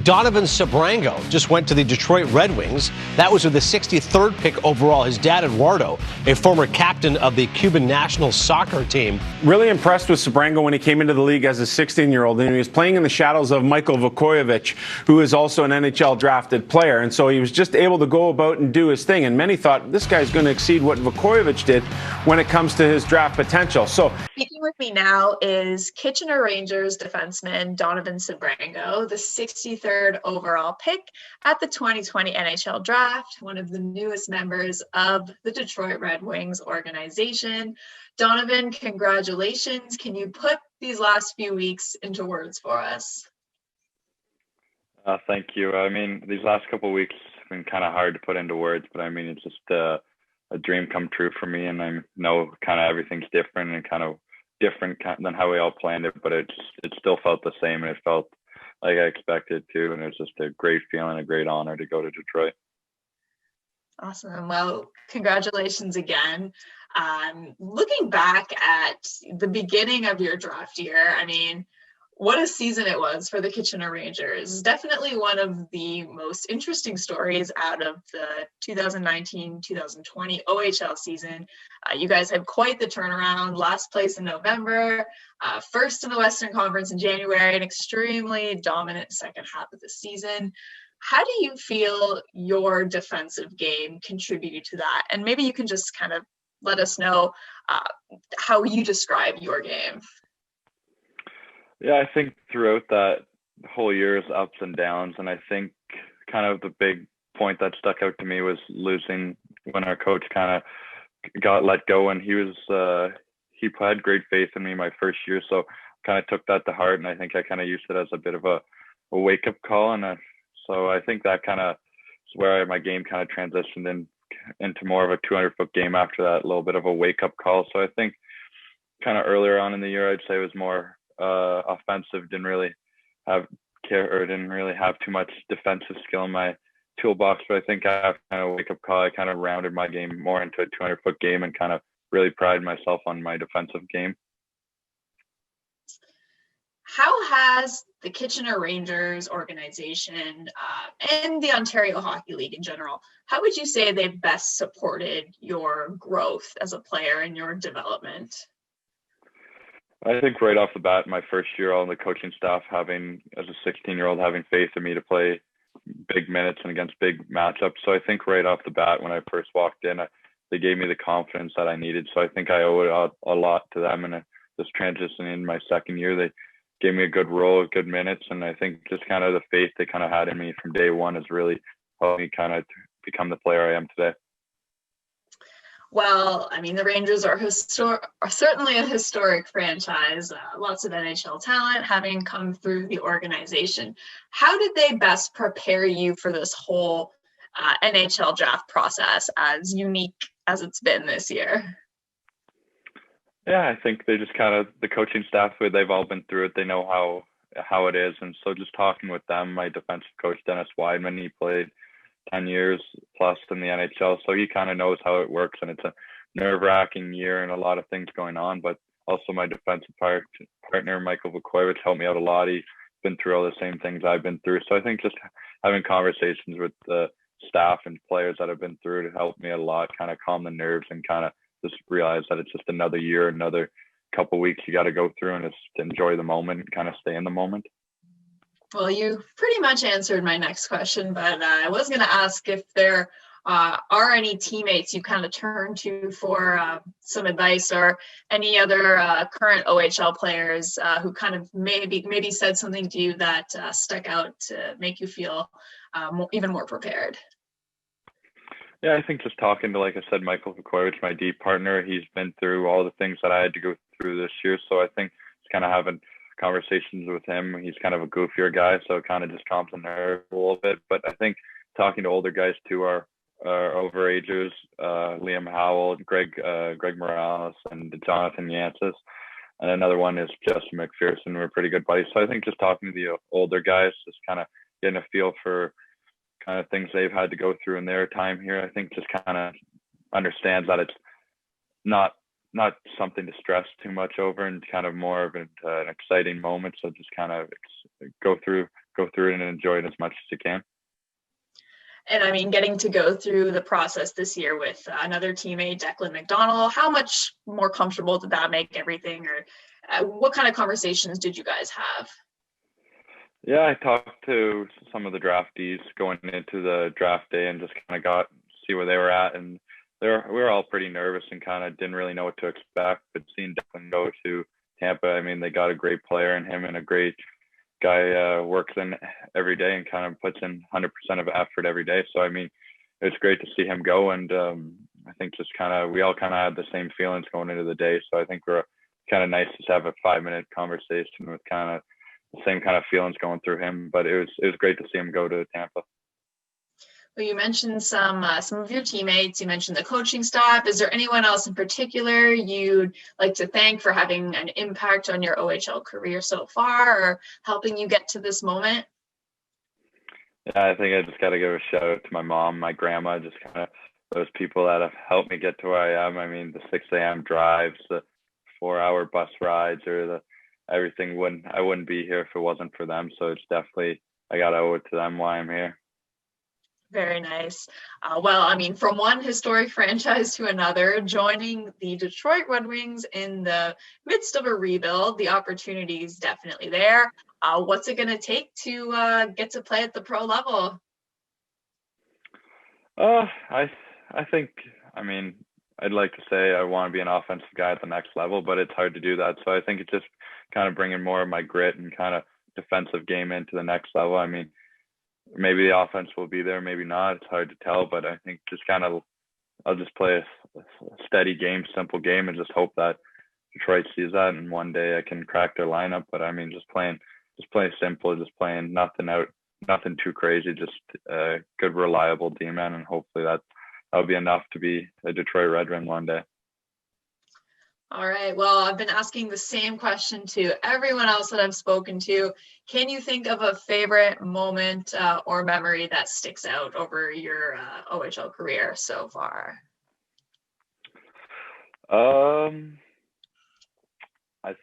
Donovan Sebrango just went to the Detroit Red Wings. That was with the 63rd pick overall. His dad, Eduardo, a former captain of the Cuban national soccer team. Really impressed with Sebrango when he came into the league as a 16-year-old, and he was playing in the shadows of Michael Vukovic, who is also an NHL drafted player. And so he was just able to go about and do his thing. And many thought this guy's going to exceed what Vukovic did when it comes to his draft potential. So speaking with me now is Kitchener Rangers defenseman Donovan Sebrango, the 63rd overall pick at the 2020 NHL Draft, one of the newest members of the Detroit Red Wings organization. Donovan, congratulations. Can you put these last few weeks into words for us? Thank you. I mean, these last couple of weeks have been kind of hard to put into words, but I mean, it's just a dream come true for me, and I know kind of everything's different and kind of different than how we all planned it, but it still felt the same, and it felt like I expected to, and it was just a great feeling, a great honor to go to Detroit. Awesome. Well, congratulations again. Looking back at the beginning of your draft year, I mean, what a season it was for the Kitchener Rangers. Definitely one of the most interesting stories out of the 2019-2020 OHL season. You guys had quite the turnaround. Last place in November, first in the Western Conference in January, an extremely dominant second half of the season. How do you feel your defensive game contributed to that? And maybe you can just kind of let us know how you describe your game. Yeah, I think throughout that whole year's ups and downs, and I think kind of the big point that stuck out to me was losing when our coach kind of got let go, and he had great faith in me my first year, so kind of took that to heart, and I think I kind of used it as a bit of a wake-up call, and so I think that kind of is where my game kind of transitioned into more of a 200-foot game after that, a little bit of a wake-up call. So I think kind of earlier on in the year, I'd say it was more offensive, didn't really have too much defensive skill in my toolbox, but I think after kind of wake-up call, I kind of rounded my game more into a 200-foot game and kind of really prided myself on my defensive game. How has the Kitchener Rangers organization and the Ontario Hockey League in general, how would you say they've best supported your growth as a player and your development? I think right off the bat, my first year, all the coaching staff as a 16-year-old, having faith in me to play big minutes and against big matchups. So I think right off the bat, when I first walked in, they gave me the confidence that I needed. So I think I owe it a lot to them. And this transition in my second year, they gave me a good role, good minutes. And I think just kind of the faith they kind of had in me from day one has really helped me kind of become the player I am today. Well, I mean, the Rangers are certainly a historic franchise, lots of NHL talent having come through the organization. How did they best prepare you for this whole NHL draft process, as unique as it's been this year? Yeah, I think they just kind of, the coaching staff, they've all been through it. They know how it is. And so just talking with them, my defensive coach, Dennis Weidman, he played 10 years plus in the NHL, so he kind of knows how it works, and it's a nerve-wracking year and a lot of things going on, but also my defensive partner Michael Vukovic helped me out a lot. He's been through all the same things I've been through, so I think just having conversations with the staff and players that have been through it helped me a lot, kind of calm the nerves and kind of just realize that it's just another year, another couple of weeks you got to go through, and just enjoy the moment and kind of stay in the moment. Well, you pretty much answered my next question, but I was going to ask if there are any teammates you kind of turn to for some advice, or any other current OHL players who kind of maybe said something to you that stuck out to make you feel even more prepared. Yeah, I think just talking to, like I said, Michael Vukovic, my D partner, he's been through all the things that I had to go through this year, so I think it's kind of having conversations with him. He's kind of a goofier guy, so it kind of just calms the nerve a little bit. But I think talking to older guys too, are overagers, Liam Howell, Greg Morales, and Jonathan Yancey. And another one is Justin McPherson. We're pretty good buddies. So I think just talking to the older guys, just kind of getting a feel for kind of things they've had to go through in their time here, I think just kind of understands that it's not something to stress too much over, and kind of more of an exciting moment. So just kind of go through go through it and enjoy it as much as you can. And I mean, getting to go through the process this year with another teammate, Declan McDonald, how much more comfortable did that make everything? Or what kind of conversations did you guys have? Yeah, I talked to some of the draftees going into the draft day and just kind of got to see where they were at. And we were all pretty nervous and kind of didn't really know what to expect. But seeing Declan go to Tampa, I mean, they got a great player in him and a great guy, works in every day and kind of puts in 100% of effort every day. So, I mean, it's great to see him go. And I think just we all kind of had the same feelings going into the day. So I think we're kind of nice to have a 5-minute conversation with kind of the same kind of feelings going through him. But it was great to see him go to Tampa. Well, you mentioned some of your teammates. You mentioned the coaching staff. Is there anyone else in particular you'd like to thank for having an impact on your OHL career so far, or helping you get to this moment? Yeah, I think I just got to give a shout out to my mom, my grandma, just kind of those people that have helped me get to where I am. I mean, the 6 a.m. drives, the 4-hour bus rides, or everything. I wouldn't be here if it wasn't for them. So it's definitely, I got to owe it to them why I'm here. Very nice. Well, I mean, from one historic franchise to another, joining the Detroit Red Wings in the midst of a rebuild, the opportunity is definitely there. What's it going to take to get to play at the pro level? I think, I mean, I'd like to say I want to be an offensive guy at the next level, but it's hard to do that. So I think it's just kind of bringing more of my grit and kind of defensive game into the next level. I mean, maybe the offense will be there, maybe not. It's hard to tell, but I think just kind of I'll just play a steady game, simple game, and just hope that Detroit sees that, and one day I can crack their lineup. But I mean, just playing simple, just playing nothing too crazy, just a good, reliable D-man, and hopefully that'll be enough to be a Detroit Red Wing one day. All right. Well, I've been asking the same question to everyone else that I've spoken to. Can you think of a favorite moment or memory that sticks out over your OHL career so far? I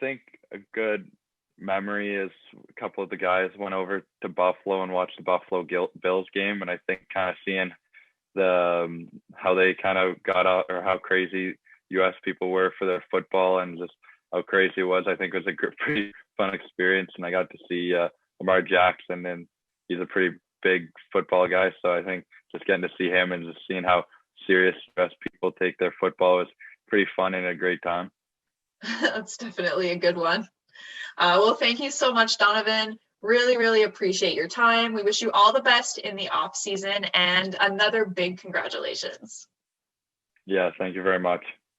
think a good memory is a couple of the guys went over to Buffalo and watched the Buffalo Bills game, and I think kind of seeing how they kind of got out, or how crazy U.S. people were for their football and just how crazy it was. I think it was a pretty fun experience, and I got to see Lamar Jackson, and he's a pretty big football guy. So I think just getting to see him and just seeing how serious U.S. people take their football was pretty fun and a great time. That's definitely a good one. Well, thank you so much, Donovan. Really, really appreciate your time. We wish you all the best in the off season, and another big congratulations. Yeah, thank you very much.